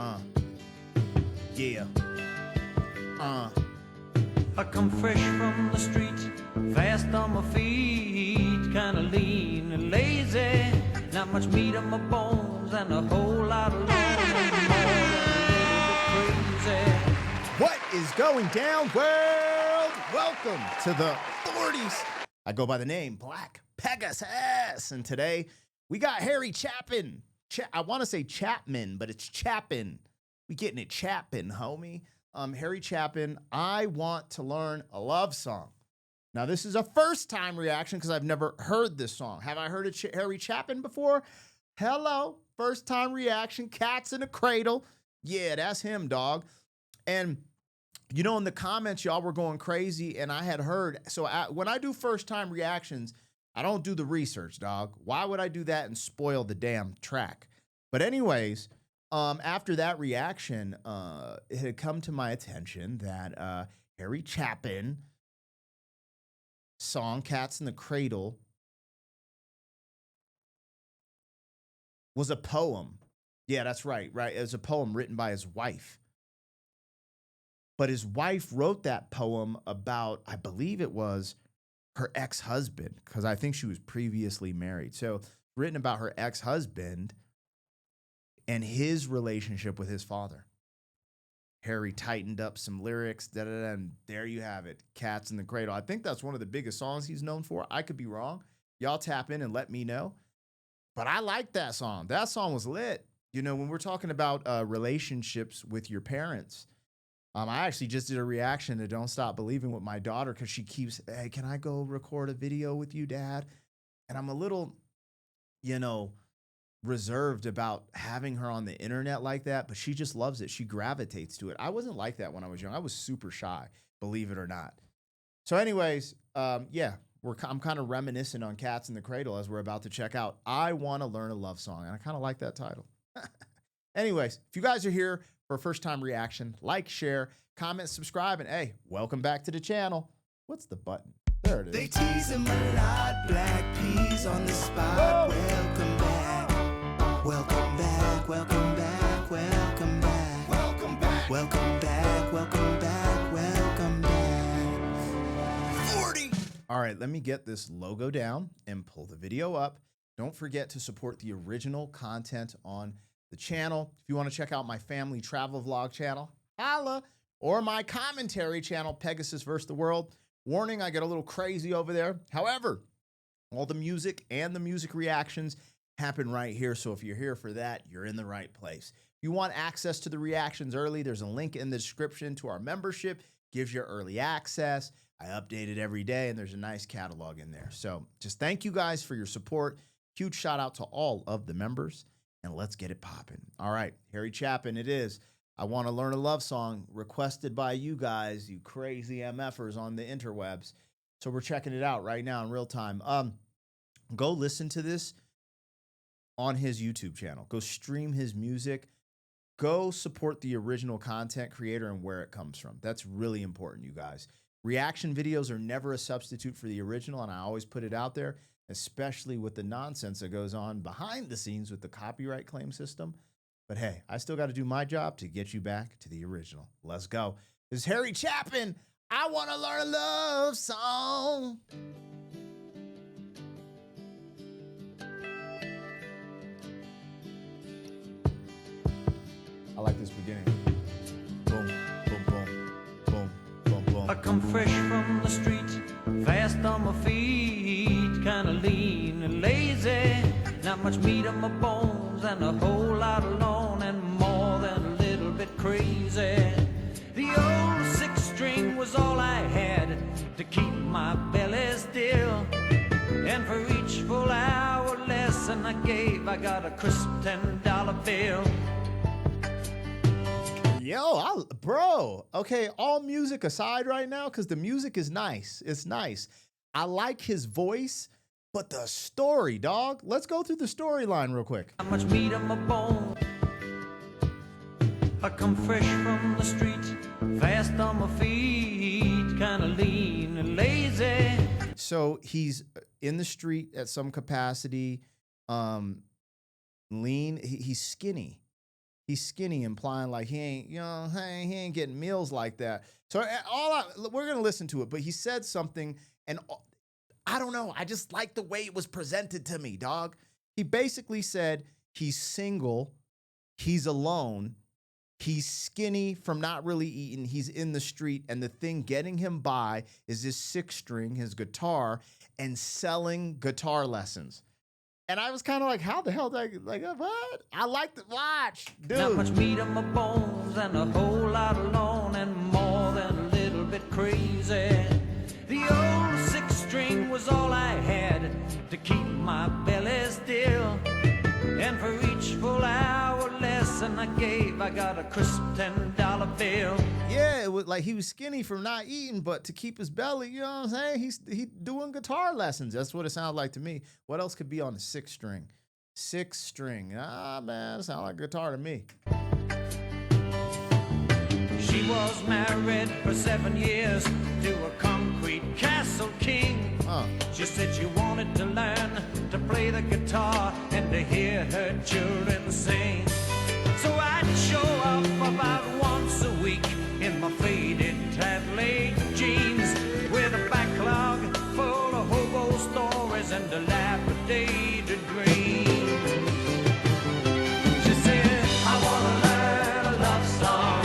Uh, yeah. I come fresh from the street, fast on my feet, kinda lean and lazy. Not much meat on my bones and a whole lot of love, more than a little bit crazy. What is going down, world? Welcome to the 40s. I go by the name Black Pegasus, and today we got Harry Chapin. I want to say Chapman, but it's Chapin. We getting it Chapin, homie. Harry Chapin, I want to learn a love song. Now, this is a first-time reaction because I've never heard this song. Have I heard of Harry Chapin before? Hello, first-time reaction, Cats in a Cradle. Yeah, that's him, dog. And, you know, in the comments, y'all were going crazy, and I had heard. So when I do first-time reactions, I don't do the research, dog. Why would I do that and spoil the damn track? But anyways, after that reaction, it had come to my attention that Harry Chapin song Cats in the Cradle was a poem. Yeah, that's right. It was a poem written by his wife. But his wife wrote that poem about, I believe it was her ex-husband, because I think she was previously married. So written about her ex-husband and his relationship with his father. Harry tightened up some lyrics, and there you have it, Cats in the Cradle. I think that's one of the biggest songs he's known for. I could be wrong. Y'all tap in and let me know. But I like that song. That song was lit. You know, when we're talking about relationships with your parents, I actually just did a reaction to Don't Stop Believing with my daughter because she keeps, hey, can I go record a video with you, Dad? And I'm a little, you know, reserved about having her on the internet like that, but she just loves it. She gravitates to it. I wasn't like that when I was young. I was super shy, believe it or not. So anyways, yeah, I'm kind of reminiscent on Cats in the Cradle as we're about to check out I Want to Learn a Love Song, and I kind of like that title. Anyways, if you guys are here for a first-time reaction, like, share, comment, subscribe, and hey, welcome back to the channel. What's the button? There it is. They tease him a lot, black peas on the spot. Whoa. Welcome back, welcome back, welcome back, welcome back, welcome back, welcome back, welcome back, welcome back. 40. All right, let me get this logo down and pull the video up. Don't forget to support the original content on the channel. If you want to check out my family travel vlog channel, holla, or my commentary channel, Pegasus vs. the World. Warning, I get a little crazy over there. However, all the music and the music reactions happen right here. So if you're here for that, you're in the right place. If you want access to the reactions early, there's a link in the description to our membership. Gives you early access. I update it every day, and there's a nice catalog in there. So just thank you guys for your support. Huge shout out to all of the members. And let's get it popping. All right, Harry Chapin it is. I Want to Learn a Love Song, requested by you guys, you crazy MFers on the interwebs. So we're checking it out right now in real time. Go listen to this on his YouTube channel. Go stream his music. Go support the original content creator and where it comes from. That's really important, you guys. Reaction videos are never a substitute for the original, and I always put it out there, especially with the nonsense that goes on behind the scenes with the copyright claim system. But hey, I still got to do my job to get you back to the original. Let's go. This is Harry Chapin. I Want to Learn a Love Song. I like this beginning. Boom, boom, boom, boom, boom, boom. I come fresh from the street, fast on my feet, kinda lean and lazy. Not much meat on my bones and a whole lot alone and more than a little bit crazy. The old six-string was all I had to keep my belly still. And for each full hour lesson I gave, I got a crisp $10 bill. Yo, bro. Okay, all music aside right now, because the music is nice. It's nice. I like his voice, but the story, dog. Let's go through the storyline real quick. Not much meat on my bone. I come fresh from the street, fast on my feet, kinda lean and lazy. So he's in the street at some capacity, lean. He's skinny. he's skinny, implying like he ain't, hey, he ain't getting meals like that. So we're gonna listen to it, but he said something, and I don't know. I just like the way it was presented to me, dog. He basically said he's single, he's alone, he's skinny from not really eating, he's in the street, and the thing getting him by is his six string, his guitar, and selling guitar lessons. And I was kind of like, how the hell did I, like, what? I like to watch, dude. Not much meat on my bones and a whole lot alone and more than a little bit crazy. The old six string was all I had to keep my belly still. And for each full hour lesson I gave, I got a crisp $10 bill. Yeah, it was like he was skinny from not eating, but to keep his belly, you know what I'm saying? He's doing guitar lessons. That's what it sounded like to me. What else could be on the six string? Six string. Ah, man, it sounds like guitar to me. She was married for 7 years to a concrete castle king. She said she wanted to learn to play the guitar and to hear her children sing. So I'd show up about once a week in my faded tattooed jeans with a backlog full of hobo stories and dilapidated dreams. She said, I want to learn a love song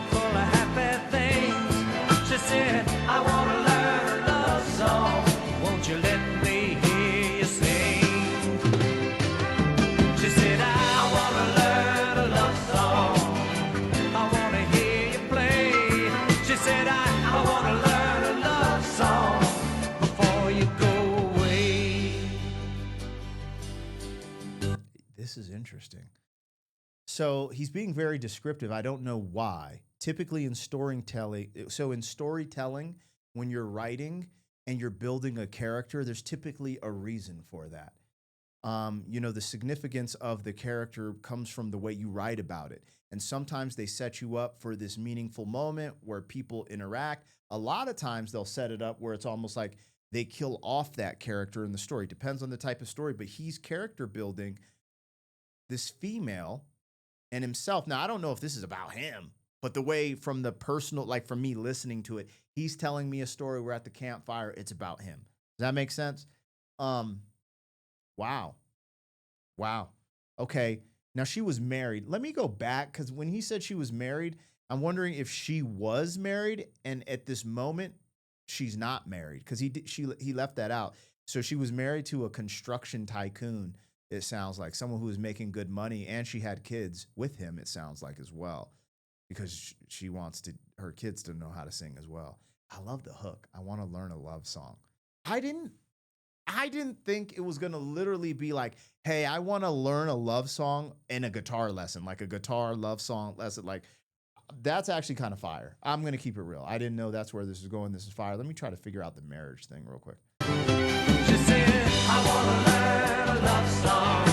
full of happy things. She said, I want to learn a love song. Won't you let me hear you sing? She said, I want to learn a love song. I want to hear you play. She said, I want to learn a love song before you go away. This is interesting. So he's being very descriptive. I don't know why. Typically in storytelling, when you're writing and you're building a character, there's typically a reason for that. The significance of the character comes from the way you write about it. And sometimes they set you up for this meaningful moment where people interact. A lot of times they'll set it up where it's almost like they kill off that character in the story. Depends on the type of story, but he's character building this female and himself. Now, I don't know if this is about him, but the way from the personal, like from me listening to it, he's telling me a story. We're at the campfire. It's about him. Does that make sense? Wow. Okay. Now she was married. Let me go back, because when he said she was married, I'm wondering if she was married, and at this moment she's not married, because he left that out. So she was married to a construction tycoon. It sounds like someone who was making good money, and she had kids with him. It sounds like as well, because she wants her kids to know how to sing as well. I love the hook. I want to learn a love song. I didn't think it was going to literally be like, hey, I want to learn a love song in a guitar lesson, like a guitar love song lesson. Like, that's actually kind of fire. I'm going to keep it real. I didn't know that's where this is going. This is fire. Let me try to figure out the marriage thing real quick. She said, I want to learn a love song.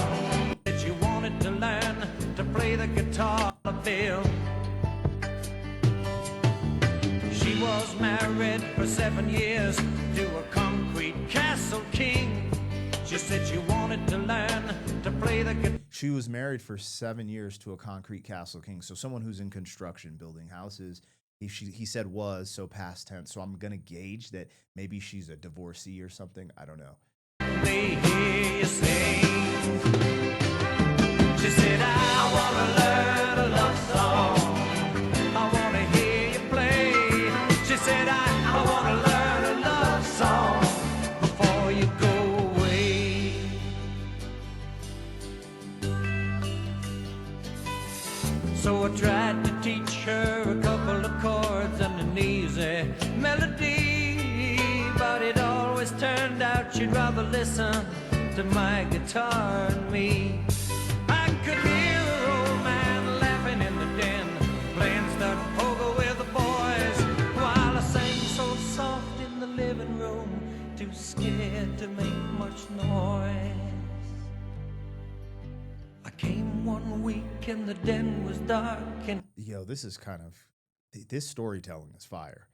That you wanted to learn to play the guitar fill. She was married for 7 years to a concrete castle king. She said she wanted to learn to play the guitar. She was married for 7 years to a concrete castle king. So someone who's in construction, building houses. He said was, so past tense. So I'm going to gauge that maybe she's a divorcee or something. I don't know. They hear you sing. She said, I want to learn a love song. I want to hear you play. She said, I want to learn a love song before you go away. So I tried to teach her a couple of chords and an easy melody, but it always turned out she'd rather listen to my guitar and me. I could hear her old man laughing in the den, playing stud poker with the boys, while I sang so soft in the living room, too scared to make much noise. I came one week and the den was dark and Yo, this storytelling is fire.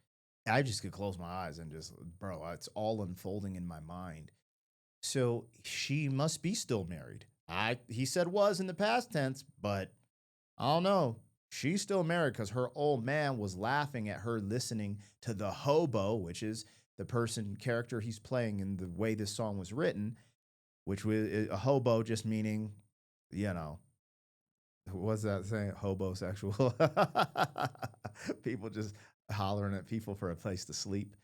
I just could close my eyes and just, bro, it's all unfolding in my mind. So she must be still married. He said was in the past tense, but I don't know. She's still married because her old man was laughing at her listening to the hobo, which is the person character he's playing in the way this song was written, which was a hobo just meaning, you know, what's that saying? Hobosexual. People just hollering at people for a place to sleep.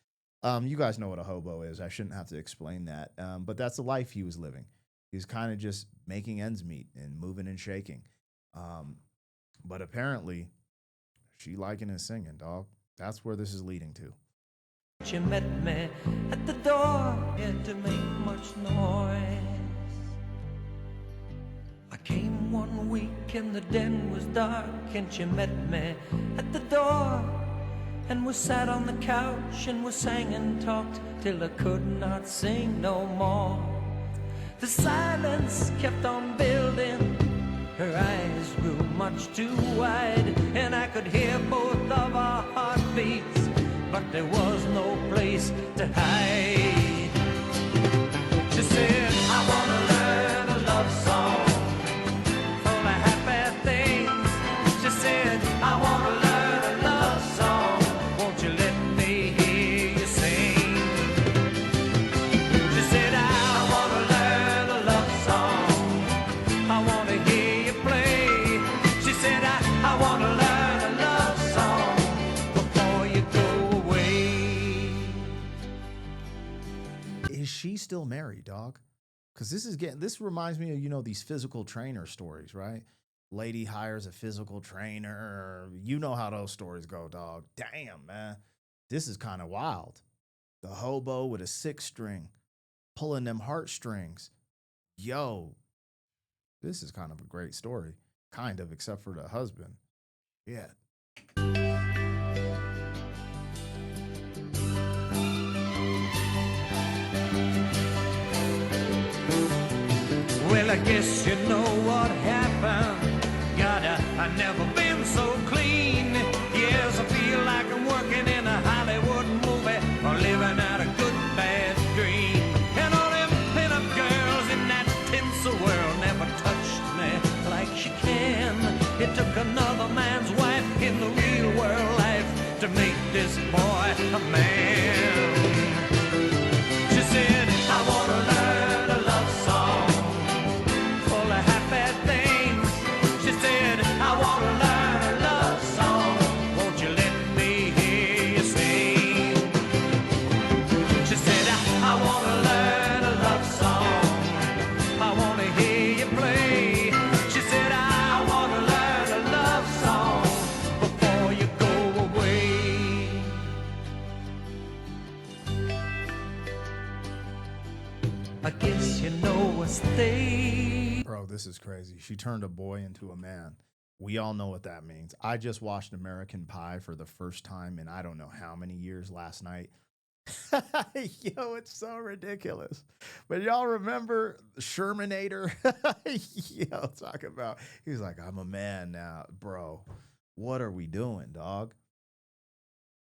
You guys know what a hobo is. I shouldn't have to explain that. But that's the life he was living. He's kind of just making ends meet and moving and shaking. But apparently, she liking his singing, dog. That's where this is leading to. She met me at the door, had to make much noise. I came one week and the den was dark, and she met me at the door. And we sat on the couch and we sang and talked till I could not sing no more. The silence kept on building, her eyes grew much too wide, and I could hear both of our heartbeats, but there was no place to hide. She said, I wanna learn a love song full of happy things. She said, I wanna learn a love song, won't you let me hear you sing? She said, I wanna learn a love song, I wanna hear you play. She said, I wanna learn a love song before you go away. Is she still married, dog? Because this reminds me of, you know, these physical trainer stories, right? Lady hires a physical trainer. You know how those stories go, dog. Damn, man. This is kind of wild. The hobo with a 6-string pulling them heartstrings. Yo, this is kind of a great story. Kind of, except for the husband. Yeah. Well, I guess you know what happened. God, I never been so clean. Yes, I feel like I'm working in a Hollywood movie or living out a good bad dream. And all them pin-up girls in that tinsel world never touched me like she can. It took another man's wife in the real world life to make this boy a man. She said, I wanna learn a love song full of happy things. She said, I wanna learn a love song, won't you let me hear you sing? She said, I wanna learn a love song, I wanna hear you play. She said, I wanna learn a love song before you go away. I guess you know I stayed. Bro, this is crazy. She turned a boy into a man. We all know what that means. I just watched American Pie for the first time in I don't know how many years last night. Yo, it's so ridiculous. But y'all remember Shermanator? Yo, talk about, he's like, I'm a man now. Bro, what are we doing, dog?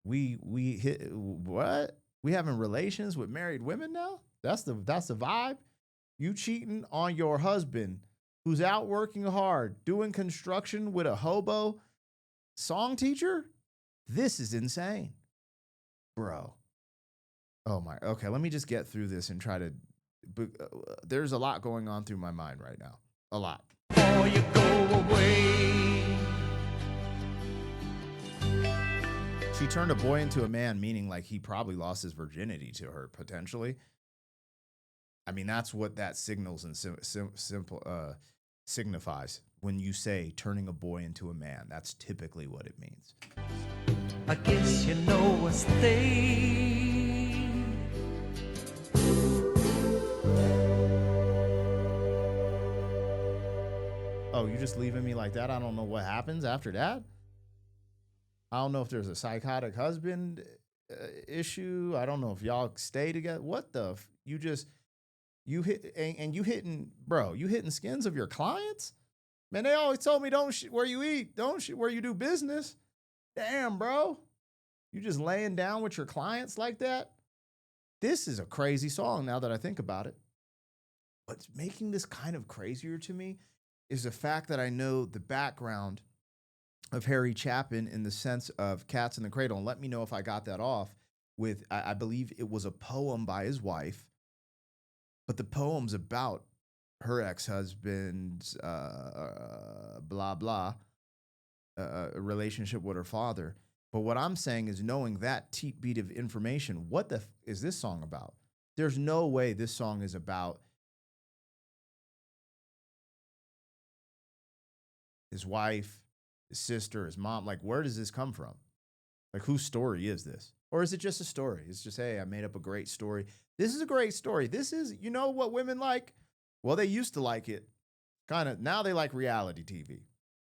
We hit what? We having relations with married women now? That's the vibe? You cheating on your husband who's out working hard, doing construction with a hobo song teacher? This is insane. Bro. Oh my, okay, let me just get through this and try to, there's a lot going on through my mind right now. A lot. Before you go away. She turned a boy into a man, meaning like he probably lost his virginity to her, potentially. I mean, that's what that signals and signifies when you say turning a boy into a man. That's typically what it means. I guess you know I stayed. Oh, you just leaving me like that? I don't know what happens after that. I don't know if there's a psychotic husband issue. I don't know if y'all stay together. What the? You hit and you hitting, bro. You hitting skins of your clients? Man, they always told me don't shit where you eat, don't shit where you do business. Damn, bro. You just laying down with your clients like that? This is a crazy song now that I think about it. What's making this kind of crazier to me is the fact that I know the background of Harry Chapin in the sense of Cats in the Cradle. And let me know if I got that off with, I believe it was a poem by his wife, but the poem's about her ex-husband's blah, blah, relationship with her father. But what I'm saying is knowing that beat of information, what the is this song about? There's no way this song is about his wife, his sister, his mom. Like, where does this come from? Like, whose story is this? Or is it just a story? It's just, hey, I made up a great story. This is a great story. This is, you know what women like? Well, they used to like it. Kind of, now they like reality TV.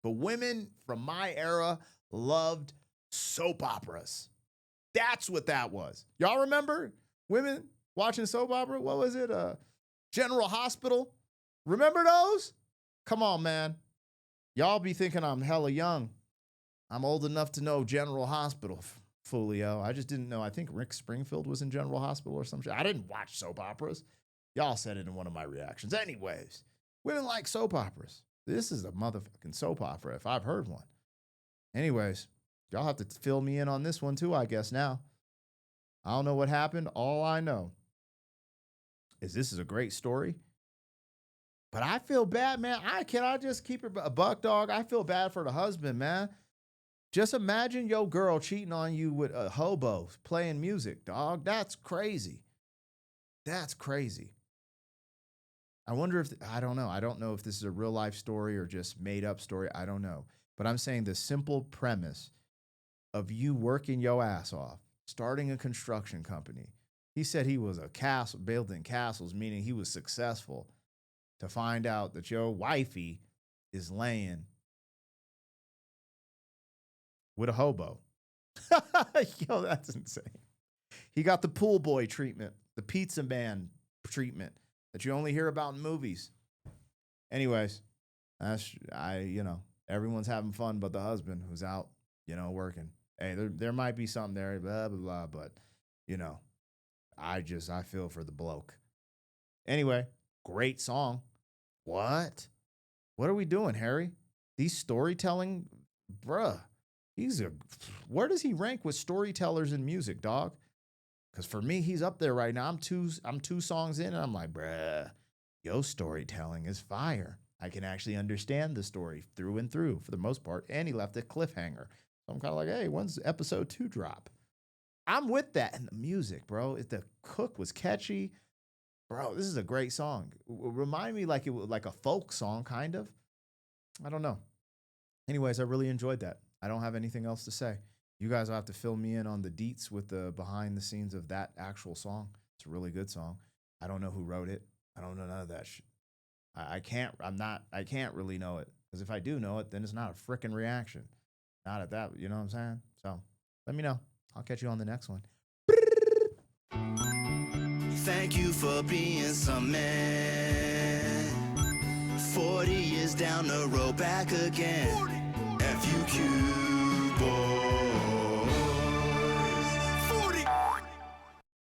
But women from my era loved soap operas. That's what that was. Y'all remember women watching soap opera? What was it? General Hospital. Remember those? Come on, man. Y'all be thinking I'm hella young. I'm old enough to know General Hospital, foolio. I just didn't know. I think Rick Springfield was in General Hospital or some shit. I didn't watch soap operas. Y'all said it in one of my reactions. Anyways, women like soap operas. This is a motherfucking soap opera if I've heard one. Anyways, y'all have to fill me in on this one too, I guess now. I don't know what happened. All I know is this is a great story. But I feel bad, man. Can I just keep it a buck, dog? I feel bad for the husband, man. Just imagine your girl cheating on you with a hobo playing music, dog. That's crazy. That's crazy. I wonder if, I don't know. I don't know if this is a real life story or just made up story. I don't know. But I'm saying the simple premise of you working your ass off, starting a construction company. He said he was a castle, building castles, meaning he was successful. To find out that your wifey is laying with a hobo. Yo, that's insane. He got the pool boy treatment, the pizza man treatment that you only hear about in movies. Anyways, everyone's having fun but the husband who's out, working. Hey, there might be something there, blah, blah, blah, but, I feel for the bloke. Anyway, great song. What are we doing, Harry? These storytelling, bruh. Where does he rank with storytellers in music, dog? Because for me, he's up there right now. I'm two songs in, and I'm like, bruh, yo, storytelling is fire. I can actually understand the story through and through for the most part, and he left a cliffhanger. So I'm kind of like, hey, when's episode 2 drop? I'm with that. And the music, bro, the hook was catchy. Bro, this is a great song. Remind me like it was like a folk song, kind of. I don't know. Anyways, I really enjoyed that. I don't have anything else to say. You guys will have to fill me in on the deets with the behind the scenes of that actual song. It's a really good song. I don't know who wrote it. I don't know none of that shit. I can't really know it. Because if I do know it, then it's not a frickin' reaction. Not at that, you know what I'm saying? So let me know. I'll catch you on the next one. Thank you for being some man. 40 years down the road, back again. FUQ, boy.